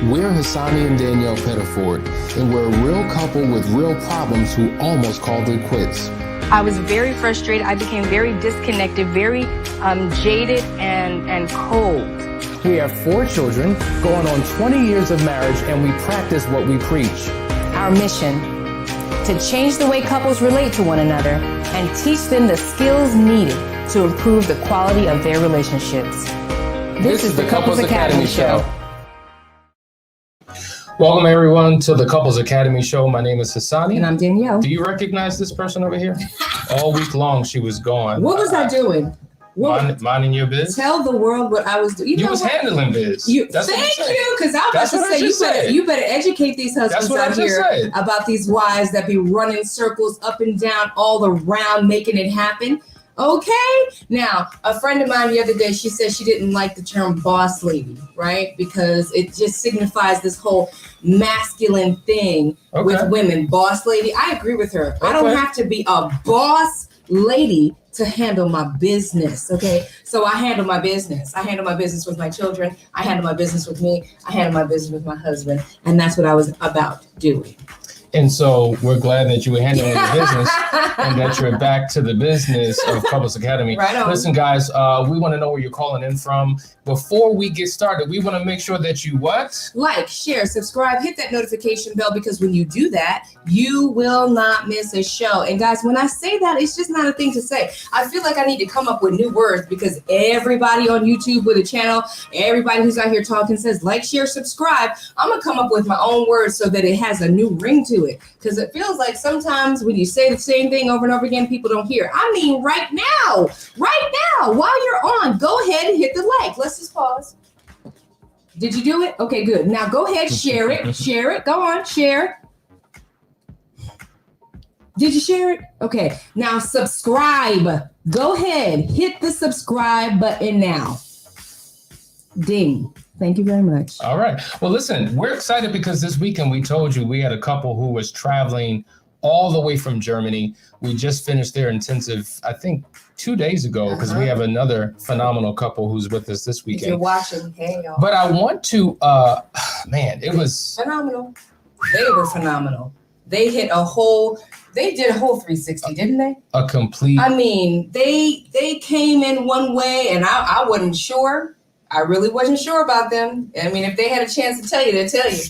We're Hassani and Danielle Pettiford, and we're a real couple with real problems who almost called it quits. I was very frustrated. I became very disconnected, very jaded and cold. We have 4 children, going on 20 years of marriage, and we practice what we preach. Our mission, to change the way couples relate to one another and teach them the skills needed to improve the quality of their relationships. This is the Couples Academy Show. Welcome, everyone, to the Couples Academy Show. My name is Hassani. And I'm Danielle. Do you recognize this person over here? All week long, she was gone. What was I doing? Minding your biz? Tell the world what I was doing. You was handling biz. Thank you, because I was about to say, you better educate these husbands out here about these wives that be running circles up and down, all around, making it happen. Okay. Now, a friend of mine the other day, she said she didn't like the term boss lady, right? Because it just signifies this whole masculine thing with women. Boss lady. I agree with her. I don't have to be a boss lady to handle my business. Okay. So I handle my business. I handle my business with my children. I handle my business with me. I handle my business with my husband. And that's what I was about doing. And so we're glad that you were handling the business and that you're back to the business of Couples Academy. Right on. Listen, guys, we want to know where you're calling in from. Before we get started, we want to make sure that you what? Like, share, subscribe, hit that notification bell, because when you do that, you will not miss a show. And guys, when I say that, it's just not a thing to say. I feel like I need to come up with new words, because everybody on YouTube with a channel, everybody who's out here talking says like, share, subscribe. I'm going to come up with my own words so that it has a new ring to it, because it feels like sometimes when you say the same thing over and over again, people don't hear. I mean, right now, while you're on, go ahead and hit the like. Let's just pause. Did you do it? Okay, good. Now go ahead, share it. Share it. Go on, share. Did you share it? Okay. Now subscribe. Go ahead, hit the subscribe button now. Ding. Thank you very much. All right. Well, listen, we're excited because this weekend we told you we had a couple who was traveling all the way from Germany. We just finished their intensive, I think, 2 days ago, because we have another phenomenal couple who's with us this weekend. If you're watching, hey, y'all. But I want to, it was phenomenal. They were phenomenal. They did a whole 360, didn't they? A complete. I mean, they came in one way, and I wasn't sure. I really wasn't sure about them. I mean, if they had a chance to tell you, they'd tell you.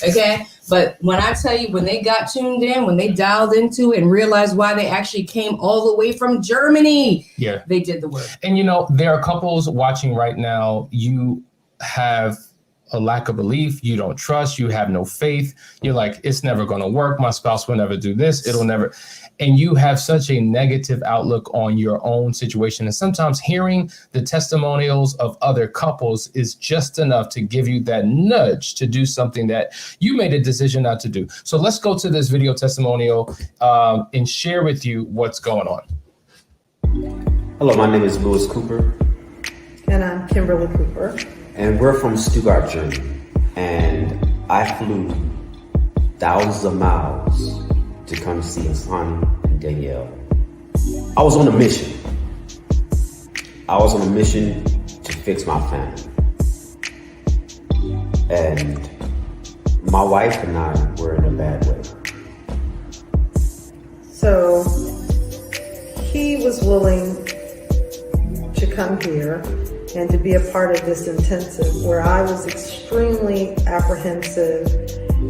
Okay. But when I tell you, when they got tuned in, when they dialed into it and realized why they actually came all the way from Germany, they did the work. And, you know, there are couples watching right now. You have a lack of belief. You don't trust. You have no faith. You're like, it's never going to work. My spouse will never do this. It'll never. And you have such a negative outlook on your own situation. And sometimes hearing the testimonials of other couples is just enough to give you that nudge to do something that you made a decision not to do. So let's go to this video testimonial and share with you what's going on. Hello, my name is Louis Cooper. And I'm Kimberly Cooper. And we're from Stuttgart, Germany. And I flew thousands of miles to come see Hassani and Danielle. I was on a mission. I was on a mission to fix my family. And my wife and I were in a bad way. So he was willing to come here and to be a part of this intensive, where I was extremely apprehensive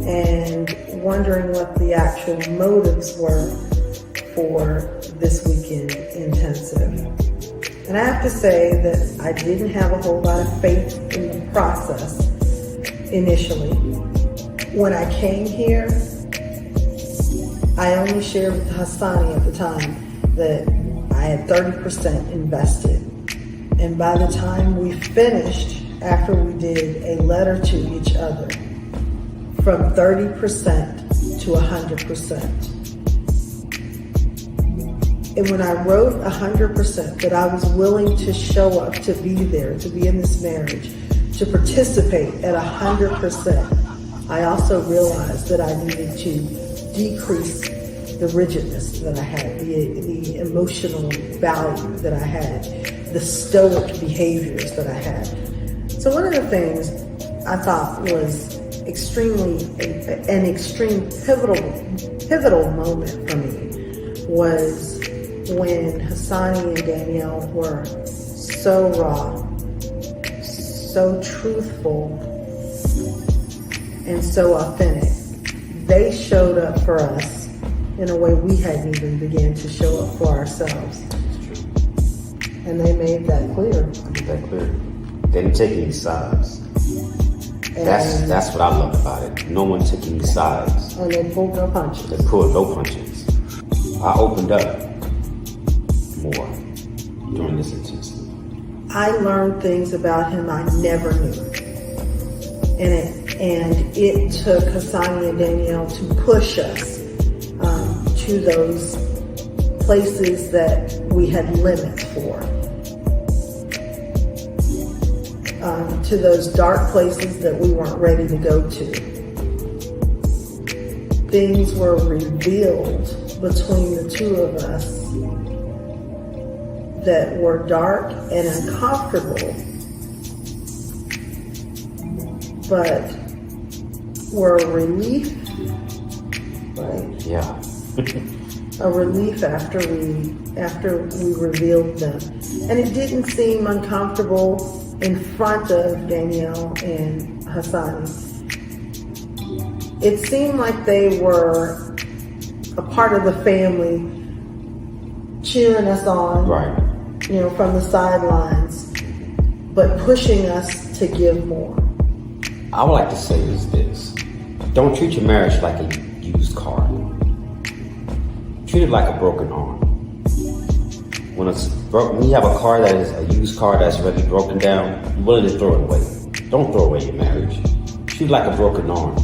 and wondering what the actual motives were for this weekend intensive. And I have to say that I didn't have a whole lot of faith in the process initially. When I came here, I only shared with Hassani at the time that I had 30% invested. And by the time we finished, after we did a letter to each other, from 30% to 100%. And when I wrote 100%, that I was willing to show up, to be there, to be in this marriage, to participate at 100%, I also realized that I needed to decrease the rigidness that I had, the emotional value that I had, the stoic behaviors that I had. So one of the things I thought was extreme pivotal moment for me was when Hassani and Danielle were so raw, so truthful, and so authentic. They showed up for us in a way we hadn't even began to show up for ourselves. And they made that clear. They didn't take any sides. That's what I love about it. No one took any sides. And they pulled no punches. They pulled no punches. I opened up more during this intensity. I learned things about him I never knew. And it took Hassani and Danielle to push us to those places that we had limits for. To those dark places that we weren't ready to go to. Things were revealed between the two of us that were dark and uncomfortable, but were a relief, right? Yeah. A relief after we revealed them. And it didn't seem uncomfortable in front of Danielle and Hassani. It seemed like they were a part of the family, cheering us on, right? From the sidelines, but pushing us to give more. I would like to say is this: don't treat your marriage like a used car. Treat it like a broken arm. When you have a car that is a used car that's already broken down, you're willing to throw it away. Don't throw away your marriage. Treat it like a broken arm.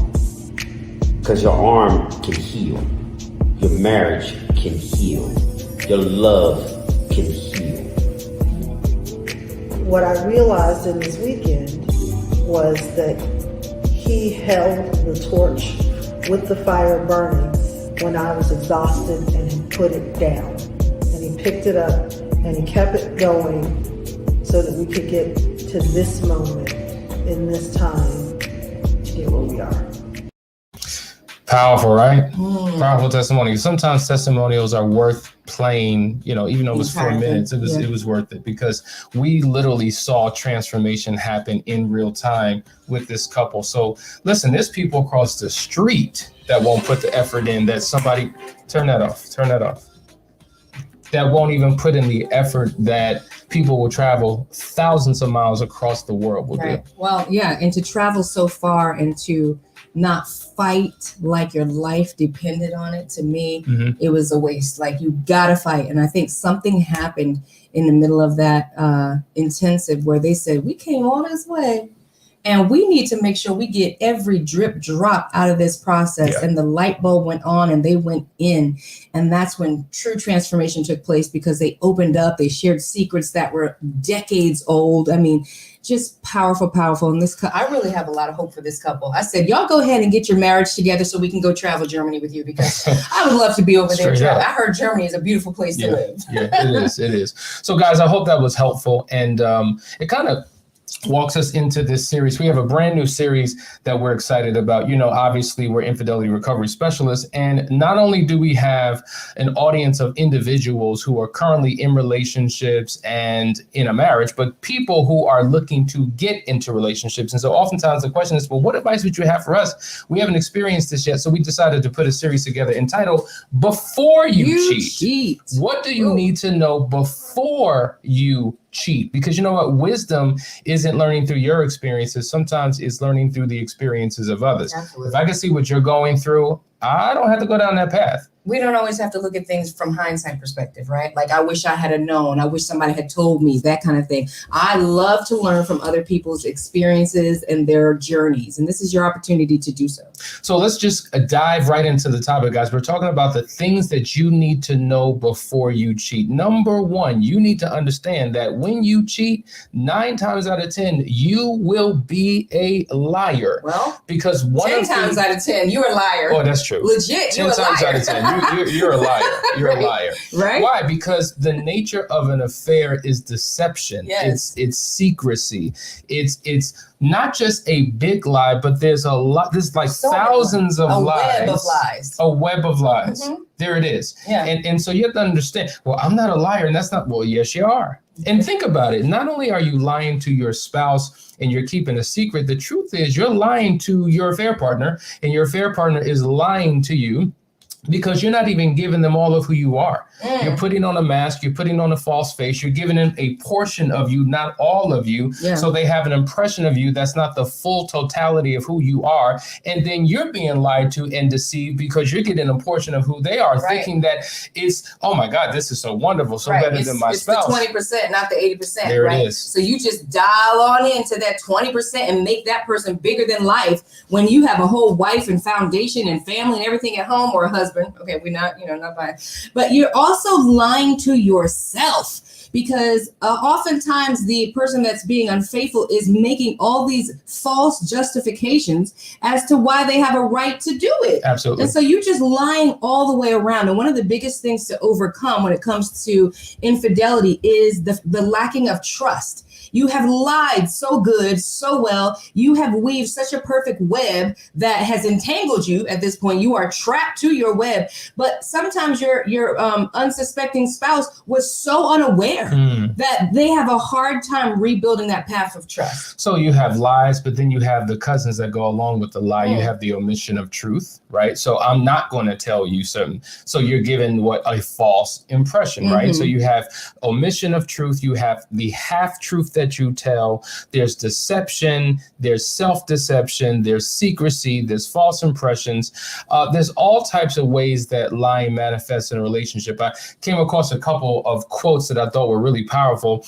Because your arm can heal. Your marriage can heal. Your love can heal. What I realized in this weekend was that he held the torch with the fire burning when I was exhausted, and he put it down. And he picked it up and he kept it going so that we could get to this moment in this time to get where we are. Powerful, right? Powerful testimony. Sometimes testimonials are worth playing, even though it was 4 minutes, it was worth it, because we literally saw transformation happen in real time with this couple. So listen, there's people across the street that won't put the effort in, that somebody, turn that off, that won't even put in the effort that people will travel thousands of miles across the world will do. Well, yeah, and to travel so far and to not fight like your life depended on it, to me, it was a waste. Like, you gotta fight. And I think something happened in the middle of that intensive where they said, we came all this way and we need to make sure we get every drip drop out of this process. Yeah. And the light bulb went on and they went in. And that's when true transformation took place, because they opened up, they shared secrets that were decades old. I mean, just powerful. And I really have a lot of hope for this couple. I said, y'all go ahead and get your marriage together so we can go travel Germany with you, because I would love to be over there. I heard Germany is a beautiful place to live. Yeah, it is. So guys, I hope that was helpful. And it kind of walks us into this series. We have a brand new series that we're excited about. Obviously we're infidelity recovery specialists. And not only do we have an audience of individuals who are currently in relationships and in a marriage, but people who are looking to get into relationships. And so oftentimes the question is, well, what advice would you have for us? We haven't experienced this yet. So we decided to put a series together entitled Before You Cheat. What do you need to know before you cheat? Because you know what? Wisdom isn't learning through your experiences. Sometimes it's learning through the experiences of others. Absolutely. If I can see what you're going through, I don't have to go down that path. We don't always have to look at things from hindsight perspective, right? Like, I wish I had known. I wish somebody had told me, that kind of thing. I love to learn from other people's experiences and their journeys. And this is your opportunity to do so. So let's just dive right into the topic, guys. We're talking about the things that you need to know before you cheat. Number one, you need to understand that when you cheat, 9 times out of 10, you will be a liar. Well, because 10 times out of 10, you're a liar. Oh, that's true. Legit, 10 times out of 10, you're a liar. You're Right. a liar. Right? Why? Because the nature of an affair is deception. Yes. It's secrecy. It's not just a big lie, but there's a lot. There's like thousands of lies. A web of lies. A web of lies. Mhm. There it is. Yeah. And so you have to understand, well, I'm not a liar, and that's not, well, yes, you are. And think about it. Not only are you lying to your spouse and you're keeping a secret, the truth is you're lying to your affair partner, and your affair partner is lying to you because you're not even giving them all of who you are. You're putting on a mask, you're putting on a false face, you're giving them a portion of you, not all of you. Yeah. So they have an impression of you that's not the full totality of who you are. And then you're being lied to and deceived because you're getting a portion of who they are, thinking that it's, oh my God, this is so wonderful, so better than my spouse. It's the 20%, not the 80%. There right? it is. So you just dial on into that 20% and make that person bigger than life when you have a whole wife and foundation and family and everything at home, or a husband. Okay, we're not, not by, but you're also lying to yourself, because oftentimes the person that's being unfaithful is making all these false justifications as to why they have a right to do it. Absolutely. And so you're just lying all the way around. And one of the biggest things to overcome when it comes to infidelity is the lacking of trust. You have lied so good, so well. You have weaved such a perfect web that has entangled you at this point. You are trapped to your web. But sometimes your unsuspecting spouse was so unaware that they have a hard time rebuilding that path of trust. So you have lies, but then you have the cousins that go along with the lie. You have the omission of truth, right? So I'm not going to tell you something. So you're given a false impression, right? So you have omission of truth. You have the half truth that you tell. There's deception. There's self-deception. There's secrecy. There's false impressions. There's all types of ways that lying manifests in a relationship. I came across a couple of quotes that I thought were really powerful.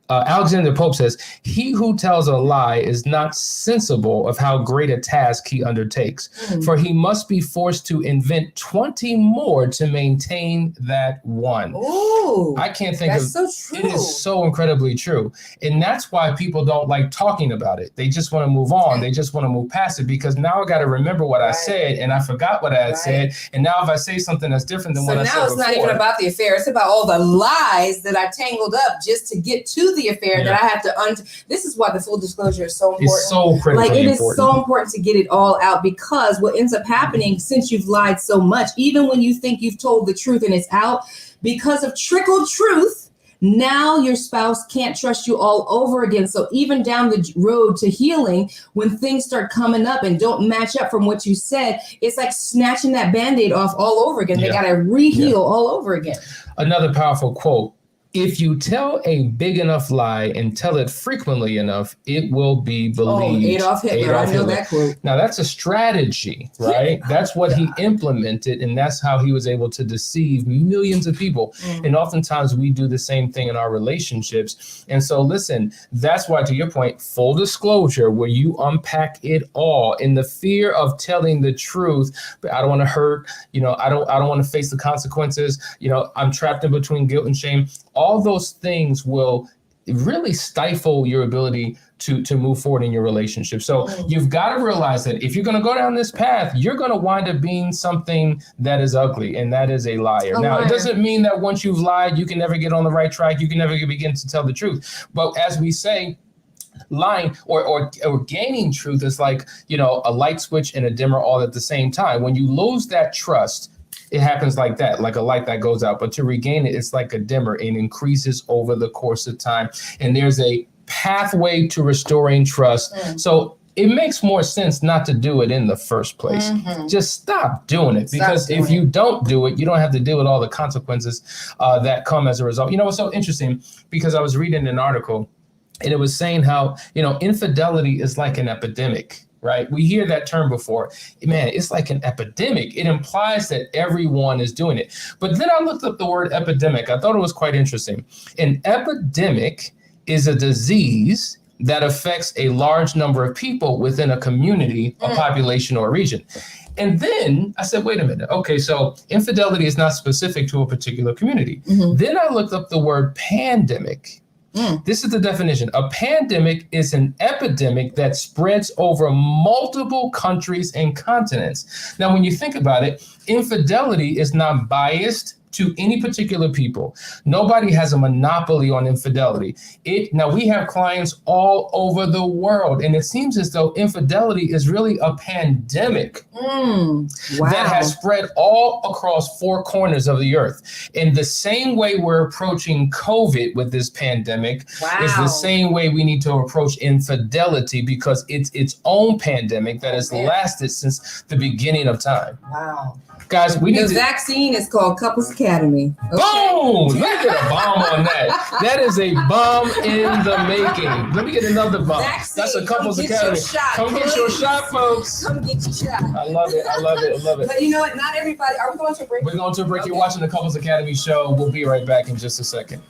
Alexander Pope says, "He who tells a lie is not sensible of how great a task he undertakes, for he must be forced to invent 20 more to maintain that one." Ooh, I can't think that's of so true. It is so incredibly true. And that's why people don't like talking about it. They just want to move on. They just want to move past it, because now I got to remember what I said, and I forgot what I had said. And now if I say something that's different than what I said before. So now it's not even about the affair. It's about all the lies that I tangled up just to get to the affair that I have to this is why the full disclosure is so important. It's so critically important. It is so important to get it all out, because what ends up happening, since you've lied so much, even when you think you've told the truth and it's out, because of trickled truth, now your spouse can't trust you all over again. So even down the road to healing, when things start coming up and don't match up from what you said, it's like snatching that Band-Aid off all over again. They got to re-heal all over again. Another powerful quote: "If you tell a big enough lie and tell it frequently enough, it will be believed." Adolf Hitler. I know that quote. Now that's a strategy, right? That's what he implemented, and that's how he was able to deceive millions of people. And oftentimes we do the same thing in our relationships. And so listen, that's why, to your point, full disclosure, where you unpack it all in the fear of telling the truth, but I don't want to hurt, I don't want to face the consequences, I'm trapped in between guilt and shame. All those things will really stifle your ability to move forward in your relationship. So you've got to realize that if you're going to go down this path, you're going to wind up being something that is ugly, and that is a liar. Now, it doesn't mean that once you've lied, you can never get on the right track. You can never begin to tell the truth. But as we say, lying or gaining truth is like, a light switch and a dimmer all at the same time. When you lose that trust, it happens like that, like a light that goes out. But to regain it, it's like a dimmer. It increases over the course of time. And there's a pathway to restoring trust. So it makes more sense not to do it in the first place. Just stop doing it. Because if you don't do it, you don't have to deal with all the consequences that come as a result. What's so interesting, because I was reading an article, and it was saying how, infidelity is like an epidemic. Right? We hear that term before. Man, it's like an epidemic. It implies that everyone is doing it. But then I looked up the word epidemic. I thought it was quite interesting. An epidemic is a disease that affects a large number of people within a community, a population, or a region. And then I said, wait a minute. Okay, so infidelity is not specific to a particular community. Then I looked up the word pandemic. This is the definition. A pandemic is an epidemic that spreads over multiple countries and continents. Now, when you think about it, infidelity is not biased to any particular people. Nobody has a monopoly on infidelity. Now we have clients all over the world, and it seems as though infidelity is really a pandemic that has spread all across four corners of the earth. In the same way we're approaching COVID with this pandemic is the same way we need to approach infidelity, because it's its own pandemic that has lasted since the beginning of time. Wow. Guys, the vaccine is called Couples Academy. Okay. Boom! Let me get a bomb on that. That is a bomb in the making. Let me get another bomb. Vaccine, that's a Couples Academy. Come get your shot, folks. Come get your shot. I love it. I love it. I love it. But you know what? Not everybody. Are we going to a break? We're going to a break. Okay. You're watching the Couples Academy show. We'll be right back in just a second.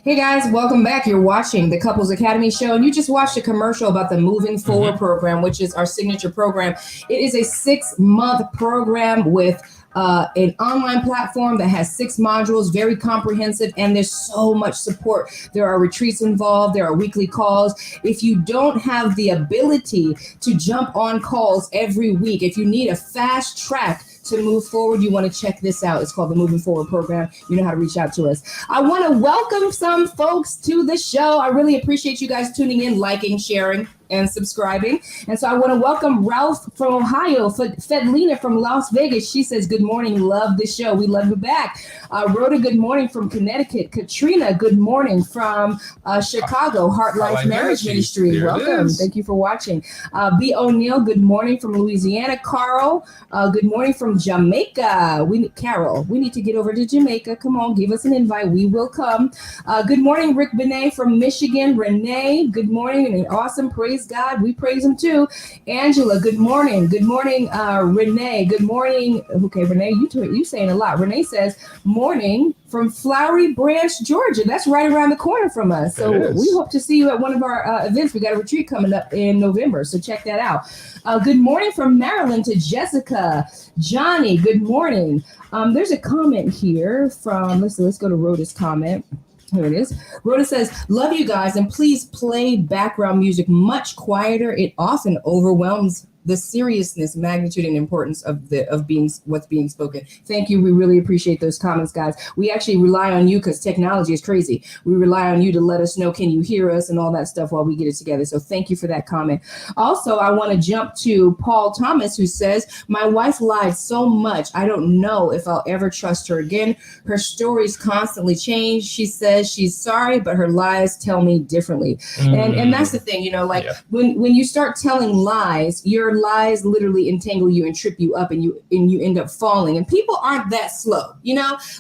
Hey guys, welcome back. You're watching the Couples Academy show, and you just watched a commercial about the Moving Forward program, which is our signature program. It is a 6-month program with an online platform that has 6 modules, very comprehensive, and there's so much support. There are retreats involved. There are weekly calls. If you don't have the ability to jump on calls every week, if you need a fast track to move forward, you want to check this out. It's called the Moving Forward program. You know how to reach out to us. I want to welcome some folks to the show. I really appreciate you guys tuning in, liking, sharing, and subscribing. And so I want to welcome Ralph from Ohio, Fedlina from Las Vegas. She says, good morning, love the show. We love you back. Rhoda, good morning from Connecticut. Katrina, good morning from Chicago, Heart Life Marriage Ministry. Welcome. Thank you for watching. B. O'Neill, good morning from Louisiana. Carl, good morning from Jamaica. Carol, we need to get over to Jamaica. Come on, give us an invite. We will come. Good morning, Rick Benet from Michigan. Renee, good morning, and an awesome praise God. We praise him too. Angela, good morning. Good morning, Renee. Good morning. Okay, Renee, you saying a lot. Renee says, morning from Flowery Branch, Georgia. That's right around the corner from us. So we hope to see you at one of our events. We got a retreat coming up in November, so check that out. Good morning from Maryland to Jessica. Johnny, good morning. There's a comment here from, let's go to Rhoda's comment. Here it is. Rhoda says, love you guys, and please play background music much quieter. It often overwhelms the seriousness, magnitude, and importance of what's being spoken. Thank you. We really appreciate those comments, guys. We actually rely on you because technology is crazy. We rely on you to let us know, can you hear us, and all that stuff while we get it together. So thank you for that comment. Also, I want to jump to Paul Thomas, who says, my wife lied so much, I don't know if I'll ever trust her again. Her stories constantly change. She says she's sorry, but her lies tell me differently. And that's the thing, when you start telling lies, your lies literally entangle you and trip you up, and you end up falling. And people aren't that slow,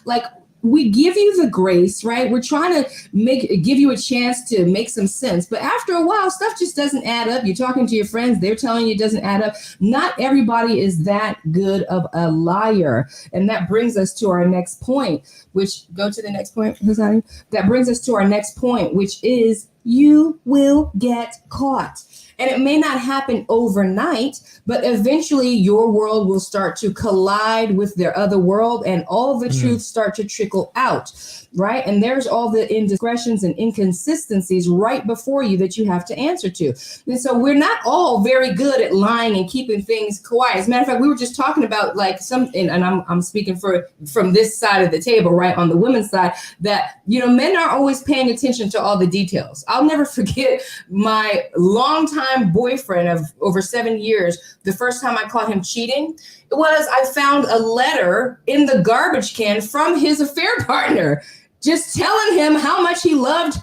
like we give you the grace, right? We're trying to give you a chance to make some sense. But after a while, stuff just doesn't add up. You're talking to your friends, they're telling you it doesn't add up. Not everybody is that good of a liar. And that brings us to our next point, that brings us to our next point, which is you will get caught. And it may not happen overnight, but eventually your world will start to collide with their other world and all the truths start to trickle out, right? And there's all the indiscretions and inconsistencies right before you that you have to answer to. And so we're not all very good at lying and keeping things quiet. As a matter of fact, we were just talking about like and I'm speaking from this side of the table, right? On the women's side, that, men are always paying attention to all the details. I'll never forget my longtime boyfriend of over 7 years. The first time I caught him cheating, I found a letter in the garbage can from his affair partner, just telling him how much she loved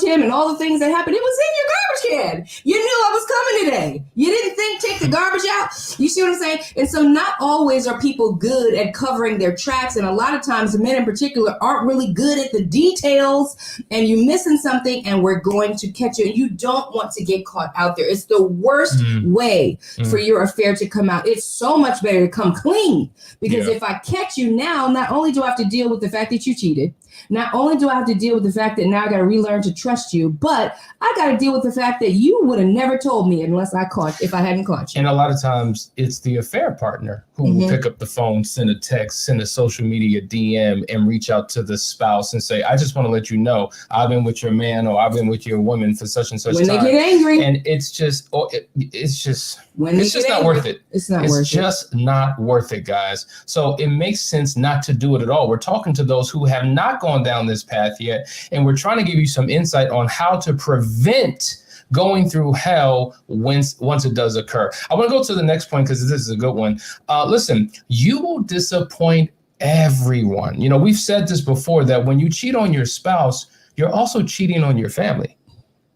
him and all the things that happened. It was in your garbage can. You knew I was coming today. You didn't think take the garbage out. You see what I'm saying? And so not always are people good at covering their tracks. And a lot of times the men in particular aren't really good at the details, and you're missing something and we're going to catch you. And you don't want to get caught out there. It's the worst way for your affair to come out. It's so much better to come clean, because if I catch you now, not only do I have to deal with the fact that you cheated, not only do I have to deal with the fact that now I got to relearn to trust you, but I got to deal with the fact that you would have never told me if I hadn't caught you. And a lot of times it's the affair partner who will pick up the phone, send a text, send a social media DM, and reach out to the spouse and say, I just want to let you know I've been with your man or I've been with your woman for such and such time. When they get angry. And it's just not worth it. It's just not worth it, guys. So it makes sense not to do it at all. We're talking to those who have not gone down this path yet, and we're trying to give you some insight on how to prevent going through hell once it does occur. I want to go to the next point because this is a good one. Listen, you will disappoint everyone. We've said this before, that when you cheat on your spouse, you're also cheating on your family.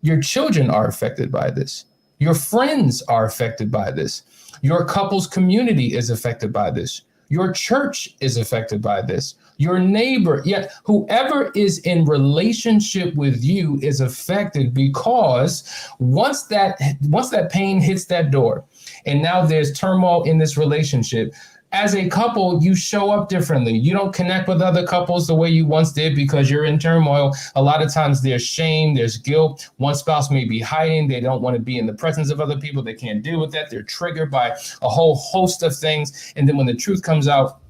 Your children are affected by this. Your friends are affected by this. Your couple's community is affected by this. Your church is affected by this. Your neighbor, whoever is in relationship with you is affected, because once that pain hits that door, and now there's turmoil in this relationship, as a couple, you show up differently. You don't connect with other couples the way you once did because you're in turmoil. A lot of times there's shame, there's guilt. One spouse may be hiding. They don't want to be in the presence of other people. They can't deal with that. They're triggered by a whole host of things. And then when the truth comes out,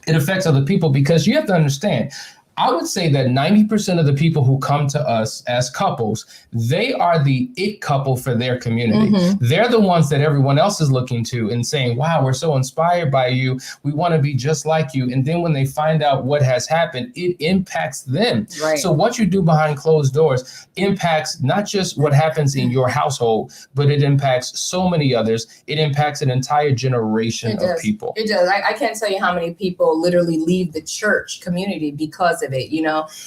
it affects other people, because you have to understand, I would say that 90% of the people who come to us as couples, they are the it couple for their community. They're the ones that everyone else is looking to and saying, wow, we're so inspired by you. We want to be just like you. And then when they find out what has happened, it impacts them. Right. So what you do behind closed doors impacts not just what happens in your household, but it impacts so many others. It impacts an entire generation of people. It does. I can't tell you how many people literally leave the church community because of it,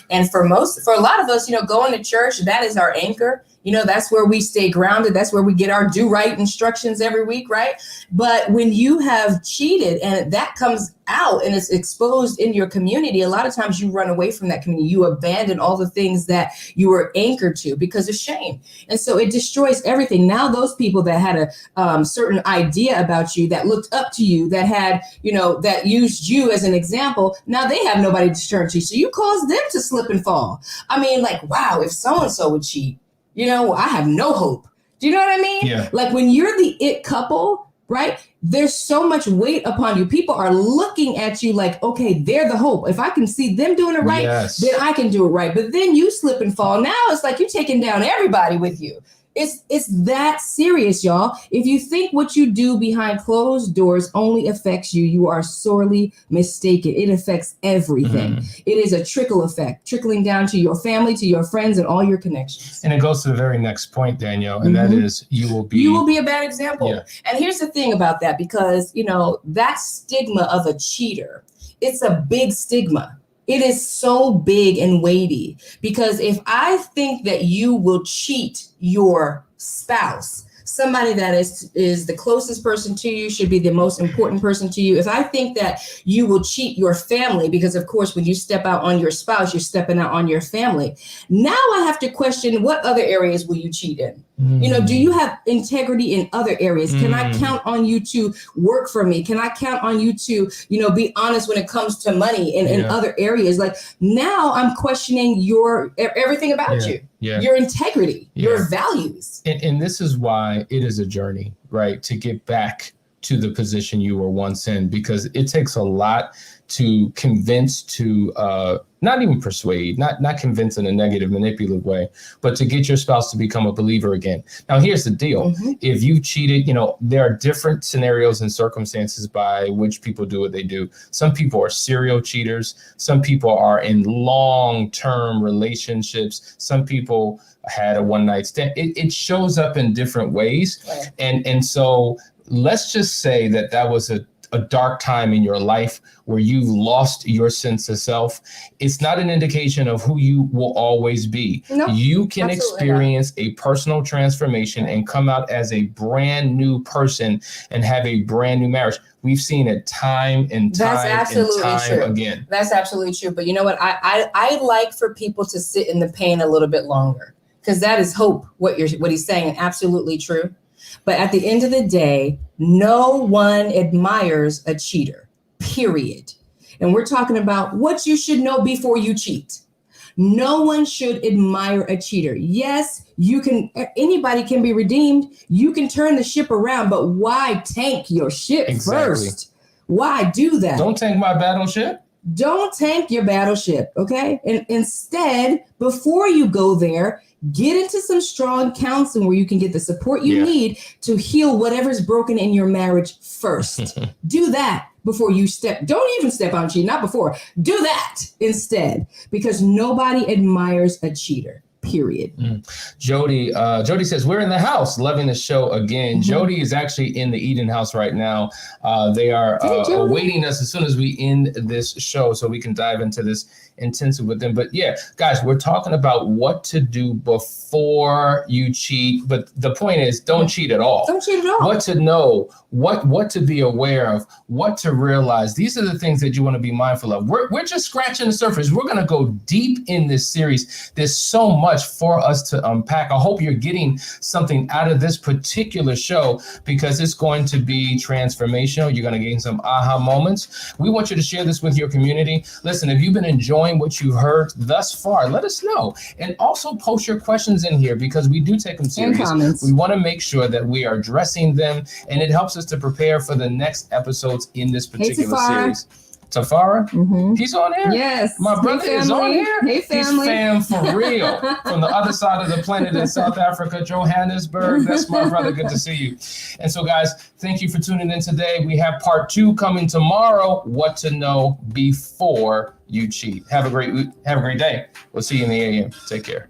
and for a lot of us, going to church, that is our anchor. That's where we stay grounded. That's where we get our do right instructions every week, right? But when you have cheated and that comes out and it's exposed in your community, a lot of times you run away from that community. You abandon all the things that you were anchored to because of shame. And so it destroys everything. Now those people that had a certain idea about you, that looked up to you, that had, that used you as an example, now they have nobody to turn to. So you cause them to slip and fall. I mean, like, wow, if so-and-so would cheat, I have no hope. Do you know what I mean? Yeah. Like when you're the it couple, right? There's so much weight upon you. People are looking at you like, okay, they're the hope. If I can see them doing it right, then I can do it right. But then you slip and fall. Now it's like you're taking down everybody with you. It's that serious, y'all. If you think what you do behind closed doors only affects you, you are sorely mistaken. It affects everything. It is a trickle effect, trickling down to your family, to your friends, and all your connections. And it goes to the very next point, Danielle, and that is you will be a bad example. Yeah. And here's the thing about that, because, that stigma of a cheater, it's a big stigma. It is so big and weighty, because if I think that you will cheat your spouse, somebody that is the closest person to you should be the most important person to you. If I think that you will cheat your family, because of course, when you step out on your spouse, you're stepping out on your family. Now I have to question, what other areas will you cheat in? You know, do you have integrity in other areas? Can I count on you to work for me? Can I count on you to, you know, be honest when it comes to money in other areas? Like, now I'm questioning everything about you, your integrity, your values. And this is why it is a journey, right? To get back to the position you were once in, because it takes a lot to convince, to not even persuade, not convince in a negative, manipulative way, but to get your spouse to become a believer again. Now, here's the deal. If you cheated, you know, there are different scenarios and circumstances by which people do what they do. Some people are serial cheaters. Some people are in long-term relationships. Some people had a one-night stand. It shows up in different ways. Right. And so let's just say that was a dark time in your life where you've lost your sense of self. It's not an indication of who you will always be. No, you can experience a personal transformation and come out as a brand new person and have a brand new marriage. We've seen it time and time again. That's absolutely true. But you know what? I like for people to sit in the pain a little bit longer, because that is hope. What he's saying, absolutely true. But at the end of the day, no one admires a cheater, period. And we're talking about what you should know before you cheat. No one should admire a cheater. Yes, anybody can be redeemed. You can turn the ship around, but why tank your ship first? Why do that? Don't tank my battleship. Don't tank your battleship, okay? And instead, before you go there, get into some strong counseling where you can get the support you need to heal whatever's broken in your marriage first. Do that before you don't even step on cheating, not before. Do that instead, because nobody admires a cheater. Period. Jody says, we're in the house, loving the show again. Jody is actually in the Eden house right now. They are awaiting us as soon as we end this show so we can dive into this intensive with them. But yeah, guys, we're talking about what to do before you cheat. But the point is, don't cheat at all. Don't cheat at all. What to know, what to be aware of, what to realize. These are the things that you want to be mindful of. We're just scratching the surface. We're going to go deep in this series. There's so much for us to unpack. I hope you're getting something out of this particular show, because it's going to be transformational. You're going to gain some aha moments. We want you to share this with your community. Listen, if you've been enjoying what you've heard thus far, let us know. And also post your questions in here, because we do take them serious. We want to make sure that we are addressing them, and it helps us to prepare for the next episodes in this particular series. Tafara, he's on here. Yes, my brother is on here. Hey, family. He's fam for real from the other side of the planet in South Africa, Johannesburg. That's my brother. Good to see you. And so, guys, thank you for tuning in today. We have part 2 coming tomorrow. What to know before you cheat. Have a great day. We'll see you in the AM. Take care.